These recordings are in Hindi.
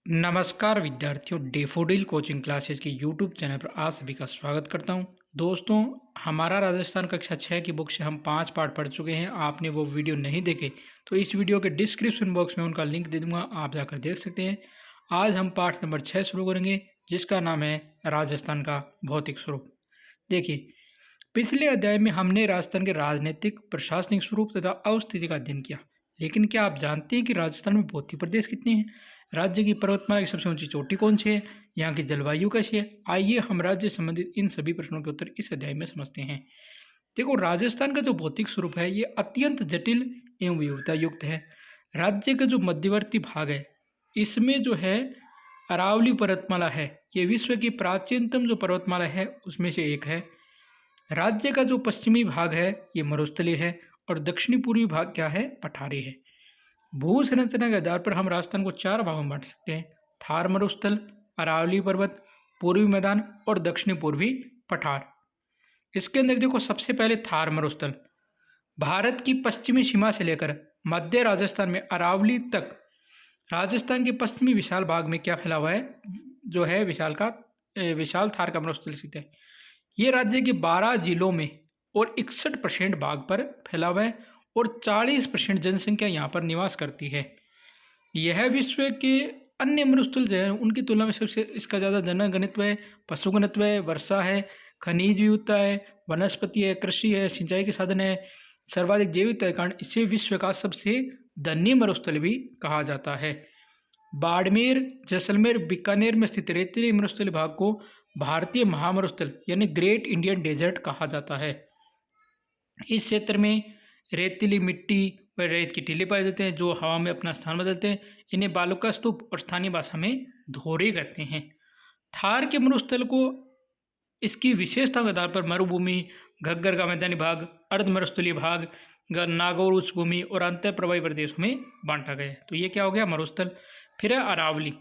नमस्कार विद्यार्थियों, डेफोडिल कोचिंग क्लासेस के यूट्यूब चैनल पर आप सभी का स्वागत करता हूं। दोस्तों, हमारा राजस्थान कक्षा 6 की बुक से हम 5 पार्ट पढ़ चुके हैं। आपने वो वीडियो नहीं देखे तो इस वीडियो के डिस्क्रिप्शन बॉक्स में उनका लिंक दे दूंगा, आप जाकर देख सकते हैं। आज हम पार्ट नंबर 6 शुरू करेंगे, जिसका नाम है राजस्थान का भौतिक स्वरूप। देखिए, पिछले अध्याय में हमने राजस्थान के राजनीतिक, प्रशासनिक स्वरूप तथा अवस्थिति का अध्ययन किया। लेकिन क्या आप जानते हैं कि राजस्थान में भौतिक प्रदेश कितने हैं? राज्य की पर्वतमाला की सबसे ऊंची चोटी कौन सी है? यहाँ की जलवायु कैसी है? आइए हम राज्य संबंधित इन सभी प्रश्नों के उत्तर इस अध्याय में समझते हैं। देखो, राजस्थान का जो भौतिक स्वरूप है ये अत्यंत जटिल एवं विविधता युक्त है। राज्य का जो मध्यवर्ती भाग है, इसमें जो है अरावली पर्वतमाला है। ये विश्व की प्राचीनतम जो पर्वतमाला है उसमें से एक है। राज्य का जो पश्चिमी भाग है ये मरुस्थलीय है और दक्षिणी पूर्वी भाग क्या है? पठारी है। भू संरचना के आधार पर हम राजस्थान को 4 भागों में बांट सकते हैं: थार मरुस्थल, अरावली पर्वत, पूर्वी मैदान और दक्षिणी पूर्वी पठार। इसके अंदर देखो, सबसे पहले थार मरुस्थल भारत की पश्चिमी सीमा से लेकर मध्य राजस्थान में अरावली तक राजस्थान के पश्चिमी विशाल भाग में क्या फैला हुआ है? जो है विशाल थार का मरुस्थल स्थित है। ये राज्य के 12 जिलों में और 61% भाग पर फैला हुआ है और 40% जनसंख्या यहाँ पर निवास करती है। यह विश्व के अन्य मरुस्थल जो है उनकी तुलना में सबसे इसका ज़्यादा जनघनत्व है, पशु घनत्व है, वर्षा है, खनिज विविधता है, वनस्पति है, कृषि है, सिंचाई के साधन है, सर्वाधिक जैव विविधता के कारण इसे विश्व का सबसे धन्य मरुस्थल भी कहा जाता है। बाड़मेर, जैसलमेर, बीकानेर में स्थित रेतीली मरुस्थलीय भाग को भारतीय महामरुस्थल यानी ग्रेट इंडियन डेजर्ट कहा जाता है। इस क्षेत्र में रेतीली मिट्टी व रेत की टीले पाए जाते हैं जो हवा में अपना स्थान बदलते हैं। इन्हें बालुका स्तूप और स्थानीय भाषा में धोरे कहते हैं। थार के मरुस्थल को इसकी विशेषता के आधार पर मरुभूमि, घग्गर का मैदानी भाग, अर्ध मरुस्थलीय भाग, नागौर उच्च भूमि और अंतर प्रवाही प्रदेशों में बांटा गया है। तो ये क्या हो गया? मरुस्थल। फिर है अरावली।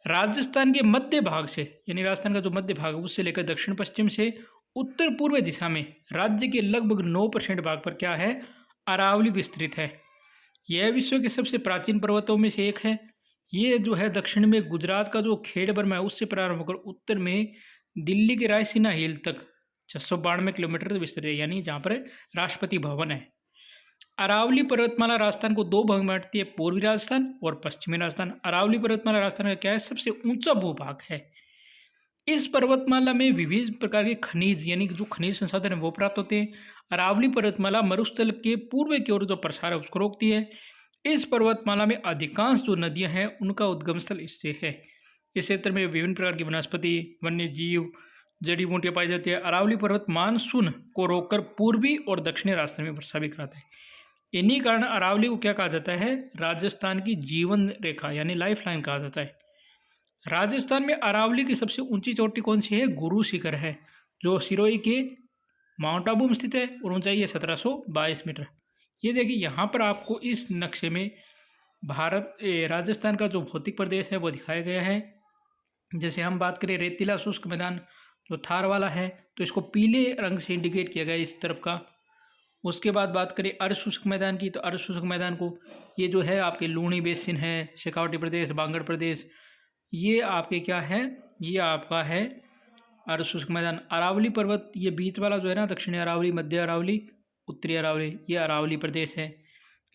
राजस्थान के मध्य भाग से यानी राजस्थान का जो मध्य भाग है उससे लेकर दक्षिण पश्चिम से उत्तर पूर्व दिशा में राज्य के लगभग 9% भाग पर क्या है? अरावली विस्तृत है। यह विश्व के सबसे प्राचीन पर्वतों में से एक है। ये जो है दक्षिण में गुजरात का जो खेड़बर्मा है उससे प्रारंभ होकर उत्तर में दिल्ली के रायसीना हिल तक 692 किलोमीटर विस्तृत है, यानी जहाँ पर राष्ट्रपति भवन है। अरावली पर्वतमाला राजस्थान को 2 भाग में बांटती है, पूर्वी राजस्थान और पश्चिमी राजस्थान। अरावली पर्वतमाला राजस्थान का क्या है? सबसे ऊंचा भूभाग है। इस पर्वतमाला में विभिन्न प्रकार के खनिज यानी जो खनिज संसाधन है वो प्राप्त होते हैं। अरावली पर्वतमाला मरुस्थल के पूर्व की ओर जो प्रसार है उसको रोकती है। इस पर्वतमाला में अधिकांश जो नदियां हैं उनका उद्गम स्थल इससे है। इस क्षेत्र में विभिन्न प्रकार की वनस्पति, वन्य जीव, जड़ी बूटियां पाई जाती है। अरावली पर्वत मानसून को रोककर पूर्वी और दक्षिणी राजस्थान में वर्षा भी कराता है। इन्हीं कारण अरावली को क्या कहा जाता है? राजस्थान की जीवन रेखा यानी लाइफ लाइन कहा जाता है। राजस्थान में अरावली की सबसे ऊंची चोटी कौन सी है? गुरु शिखर है, जो सिरोही के माउंट आबू में स्थित है और ऊंचाई है 1722 मीटर। ये देखिए, यहाँ पर आपको इस नक्शे में राजस्थान का जो भौतिक प्रदेश है वो दिखाया गया है। जैसे हम बात करें रेतीला शुष्क मैदान जो थार वाला है तो इसको पीले रंग से इंडिकेट किया गया है इस तरफ का। उसके बाद बात करें अर्ध शुष्क मैदान की, तो अर्ध शुष्क मैदान को ये जो है आपके लूणी बेसिन है, शेखावटी प्रदेश, बांगड़ प्रदेश, ये आपके क्या है? ये आपका है अर्ध शुष्क मैदान। अरावली पर्वत ये बीच वाला जो है ना, दक्षिणी अरावली, मध्य अरावली, उत्तरी अरावली, ये अरावली प्रदेश है।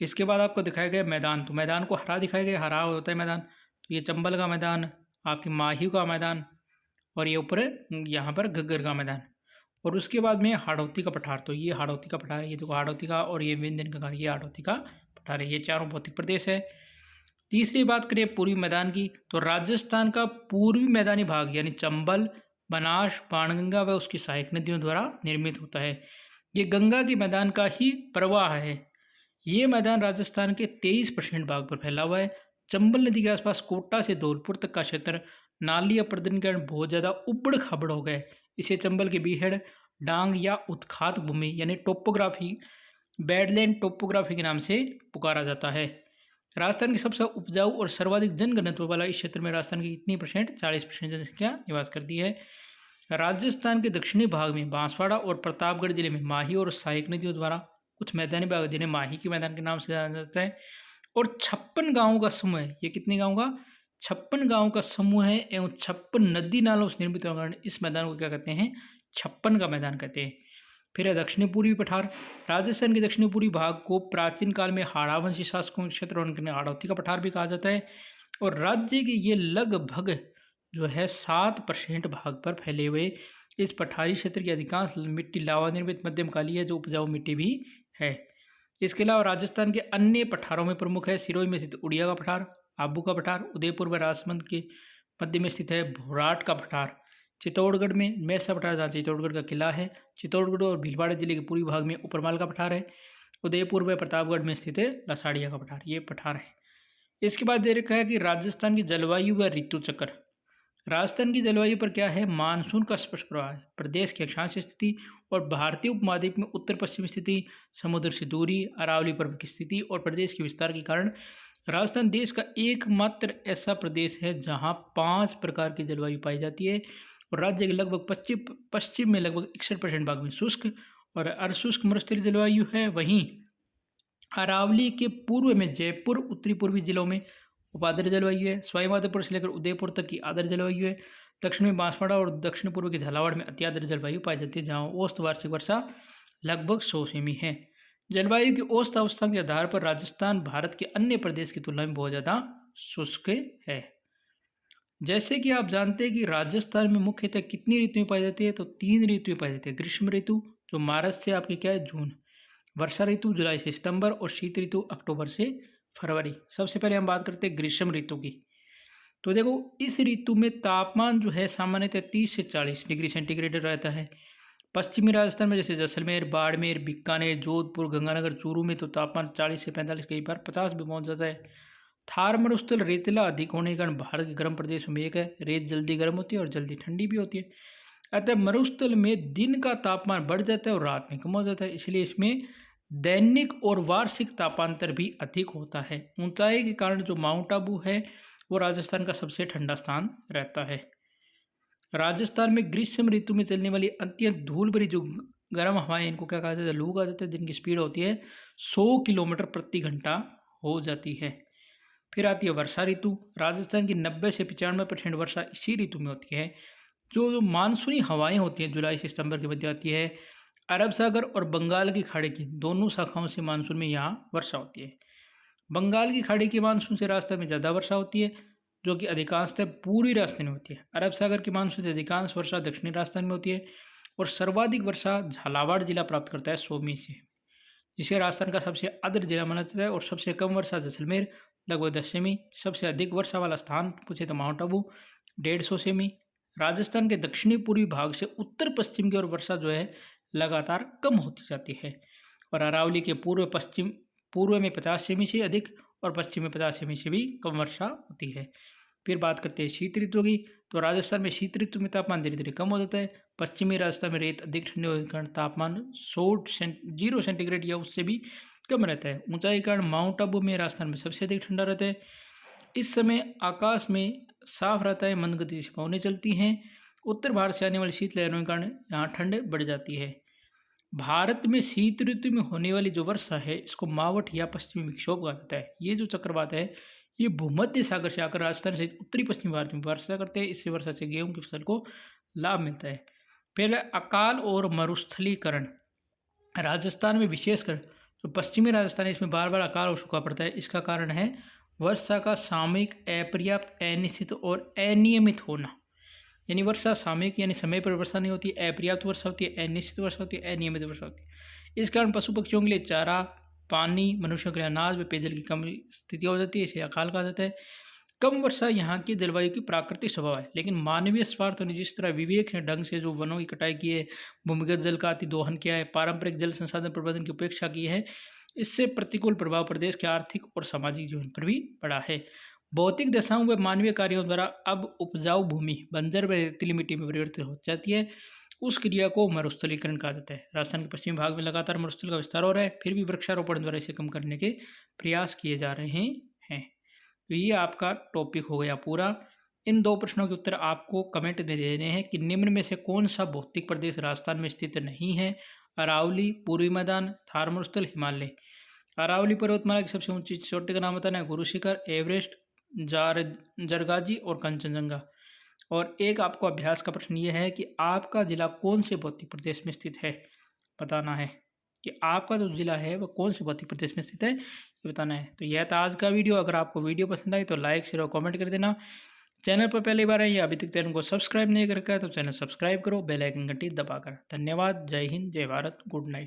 इसके बाद आपको दिखाया गया मैदान, तो मैदान को हरा दिखाया गया, हरा होता है मैदान। तो ये चंबल का मैदान, आपके माही का मैदान और ये ऊपर यहाँ पर घग्गर का मैदान। और उसके बाद में हाड़ौती का पठार, तो ये हाड़ौती का पठार है, ये देखो हाड़ौती का, और ये विंध्यन का, ये हाड़ौती का पठार है। ये चारों भौतिक प्रदेश है। तीसरी बात करें पूर्वी मैदान की, तो राजस्थान का पूर्वी मैदानी भाग यानी चंबल, बनास, बाणगंगा व उसकी सहायक नदियों द्वारा निर्मित होता है। ये गंगा के मैदान का ही प्रवाह है। ये मैदान राजस्थान के 23% भाग पर फैला हुआ है। चंबल नदी के आसपास कोटा से धौलपुर तक का क्षेत्र नाली अपरदन के कारण बहुत ज़्यादा उबड़ खाबड़ हो गए। इसे चंबल के बीहड़, डांग या उत्खात भूमि यानी टोपोग्राफी, बैडलैंड टोपोग्राफी के नाम से पुकारा जाता है। राजस्थान की सबसे उपजाऊ और सर्वाधिक जनघनत्व वाला इस क्षेत्र में राजस्थान की कितनी परसेंट? 40% जनसंख्या निवास करती है। राजस्थान के दक्षिणी भाग में बांसवाड़ा और प्रतापगढ़ जिले में माही और सहायक नदियों द्वारा कुछ मैदानी भाग जिन्हें माही के मैदान के नाम से जाना जाता है और 56 गाँवों का समूह है। ये कितने गाँव का? 56 गाँव का समूह है एवं 56 नदी नालों से निर्मित होने के कारण इस मैदान को क्या कहते हैं? 56 का मैदान कहते हैं। फिर है दक्षिणी पूर्वी पठार। राजस्थान के दक्षिणी पूर्वी भाग को प्राचीन काल में हाड़ावंशी शासकों के क्षेत्र होने के कारण हाड़ौती का पठार भी कहा जाता है और राज्य के ये लगभग जो है 7% भाग पर फैले हुए इस पठारी क्षेत्र की अधिकांश मिट्टी लावा निर्मित मध्यम काली है, जो उपजाऊ मिट्टी भी है। इसके अलावा राजस्थान के अन्य पठारों में प्रमुख है सिरोही में स्थित उड़िया का पठार, आबू का पठार, उदयपुर व राजसमंद के मध्य में स्थित है भोराट का पठार, चित्तौड़गढ़ में मैसा पठार जहाँ चित्तौड़गढ़ का किला है, चित्तौड़गढ़ और भीलवाड़ा जिले के पूर्वी भाग में उपरमाल का पठार है, उदयपुर व प्रतापगढ़ में स्थित है लसाड़िया का पठार, ये पठार है। इसके बाद दे रखा है कि राजस्थान की जलवायु व ऋतु चक्र। राजस्थान की जलवायु पर क्या है? मानसून का स्पष्ट प्रभाव है। प्रदेश की अक्षांश स्थिति और भारतीय उपमहाद्वीप में उत्तर पश्चिम स्थिति, समुद्र से दूरी, अरावली पर्वत की स्थिति और प्रदेश के विस्तार के कारण राजस्थान देश का एकमात्र ऐसा प्रदेश है जहां 5 प्रकार की जलवायु पाई जाती है और राज्य के लगभग पश्चिम में लगभग 61% भाग में शुष्क और अर्धशुष्क मरुस्थलीय जलवायु है। वहीं अरावली के पूर्व में जयपुर, उत्तरी पूर्वी जिलों में उपाद्र जलवायु है। सवाईमाधोपुर से लेकर उदयपुर तक की आर्द्र जलवायु है। दक्षिण में बांसवाड़ा और दक्षिण पूर्व के झालावाड़ में अत्याद्र जलवायु पाई जाती है, जहाँ औसत वार्षिक वर्षा लगभग 100 सेमी है। जलवायु की औसत अवस्था के आधार पर राजस्थान भारत के अन्य प्रदेश की तुलना में बहुत ज़्यादा शुष्क है। जैसे कि आप जानते हैं कि राजस्थान में मुख्यतः कितनी ऋतुएं पाई जाती है? तो 3 ऋतुएं पाई जाती है। ग्रीष्म ऋतु जो मार्च से आपकी क्या है? जून। वर्षा ऋतु जुलाई से सितंबर और शीत ऋतु अक्टूबर से फरवरी। सबसे पहले हम बात करते हैं ग्रीष्म ऋतु की। तो देखो इस ऋतु में तापमान जो है सामान्यतः 30 से 40 डिग्री सेंटीग्रेड रहता है। पश्चिमी राजस्थान में जैसे जैसलमेर, बाड़मेर, बीकानेर, जोधपुर, गंगानगर, चूरू में तो तापमान 40 से 45, कई बार 50 भी पहुंच जाता है। थार मरुस्थल रेतला अधिक होने के कारण भारत के गर्म प्रदेशों में एक है। रेत जल्दी गर्म होती है और जल्दी ठंडी भी होती है। अतः मरुस्थल में दिन का तापमान बढ़ जाता है और रात में कम हो जाता है, इसलिए इसमें दैनिक और वार्षिक तापांतर भी अधिक होता है। ऊंचाई के कारण जो माउंट आबू है वो राजस्थान का सबसे ठंडा स्थान रहता है। राजस्थान में ग्रीष्म ऋतु में चलने वाली अत्यंत धूल भरी जो गर्म हवाएं, इनको क्या कहा जाता है? लू कहा जाता है, जिनकी स्पीड होती है 100 किलोमीटर प्रति घंटा हो जाती है। फिर आती है वर्षा ऋतु। राजस्थान की 90 से 95% वर्षा इसी ऋतु में होती है। जो मानसूनी हवाएं होती हैं जुलाई से सितंबर के मध्य आती है। अरब सागर और बंगाल की खाड़ी की दोनों शाखाओं से मानसून में यहाँ वर्षा होती है। बंगाल की खाड़ी के मानसून से राजस्थान में ज़्यादा वर्षा होती है, जो कि अधिकांशतः पूर्वी राजस्थान में होती है। अरब सागर के मानसून से अधिकांश वर्षा दक्षिणी राजस्थान में होती है और सर्वाधिक वर्षा झालावाड़ जिला प्राप्त करता है 100 में से, जिसे राजस्थान का सबसे आर्द्र जिला माना जाता है। और सबसे कम वर्षा जैसलमेर लगभग 10 सेमी। सबसे अधिक वर्षा वाला स्थान पूछे तो माउंट आबू 150 सेमी। राजस्थान के दक्षिणी पूर्वी भाग से उत्तर पश्चिम की ओर वर्षा जो है लगातार कम होती जाती है और अरावली के पूर्व में 50 सेमी से अधिक और पश्चिम में 50 सेमी से भी कम वर्षा होती है। फिर बात करते हैं शीत ऋतु की। तो राजस्थान में शीत ऋतु में तापमान धीरे धीरे कम हो जाता है। पश्चिमी राजस्थान में रेत अधिक ठंडे होने के कारण तापमान 0 सेंटीग्रेड या उससे भी कम रहता है। ऊंचाई के कारण माउंट आबू में राजस्थान में सबसे अधिक ठंडा रहता है। इस समय आकाश में साफ रहता है, मंद गति से पवनें चलती हैं। उत्तर भारत से आने वाली शीत लहरों के कारण यहाँ ठंड बढ़ जाती है। भारत में शीत ऋतु में होने वाली जो वर्षा है इसको मावठ या पश्चिमी विक्षोभ कहा जाता है। ये जो चक्रवात है ये भूमध्य सागर से आकर राजस्थान से उत्तरी पश्चिमी भारत में वर्षा करते हैं। इससे वर्षा से गेहूं की फसल को लाभ मिलता है। पहले अकाल और मरुस्थलीकरण। राजस्थान में विशेषकर जो पश्चिमी राजस्थान है इसमें बार बार अकाल और सूखा पड़ता है। इसका कारण है वर्षा का सामयिक, अपर्याप्त, अनिश्चित और अनियमित होना। यानी वर्षा सामयिक यानी समय पर वर्षा नहीं होती, अपर्याप्त वर्षा होती है, अनिश्चित वर्षा होती है, अनियमित वर्षा होती है। इस कारण पशु पक्षियों के लिए चारा, पानी, मनुष्यों के लिए अनाज व पेयजल की कम स्थिति हो जाती है। इसे अकाल कहा जाता है। कम वर्षा यहाँ की जलवायु की प्राकृतिक स्वभाव है, लेकिन मानवीय स्वार्थ ने जिस तरह विवेक है ढंग से जो वनों की कटाई की है, भूमिगत जल का अति दोहन किया है, पारंपरिक जल संसाधन प्रबंधन की उपेक्षा की है, इससे प्रतिकूल प्रभाव प्रदेश के आर्थिक और सामाजिक जीवन पर भी पड़ा है। भौतिक दशाओं व मानवीय कार्यों द्वारा अब उपजाऊ भूमि बंजर व रेतीली मिट्टी में परिवर्तित हो जाती है। उस क्रिया को मरुस्थलीकरण कहा जाता है। राजस्थान के पश्चिमी भाग में लगातार मरुस्थल का विस्तार हो रहा है, फिर भी वृक्षारोपण द्वारा इसे कम करने के प्रयास किए जा रहे हैं। तो ये आपका टॉपिक हो गया पूरा। इन 2 प्रश्नों के उत्तर आपको कमेंट में देने हैं कि निम्न में से कौन सा भौतिक प्रदेश राजस्थान में स्थित नहीं है? अरावली, पूर्वी मैदान, थार मरुस्थल, हिमालय। अरावली पर्वतमाला की सबसे ऊंची चोटी का नाम बताना है गुरु शिखर, एवरेस्ट, जार जरगाजी और कंचनजंगा। और एक आपको अभ्यास का प्रश्न ये है कि आपका ज़िला कौन से भौतिक प्रदेश में स्थित है, बताना है कि आपका जो ज़िला है वो कौन से भौतिक प्रदेश में स्थित है, ये बताना है। तो यह था आज का वीडियो। अगर आपको वीडियो पसंद आई तो लाइक शेयर और कमेंट कर देना। चैनल पर पहली बार आए या अभी तक चैनल को सब्सक्राइब नहीं कर रखा है तो चैनल सब्सक्राइब करो, बेल आइकन घंटी दबाकर। धन्यवाद। जय हिंद, जय भारत, गुड नाइट।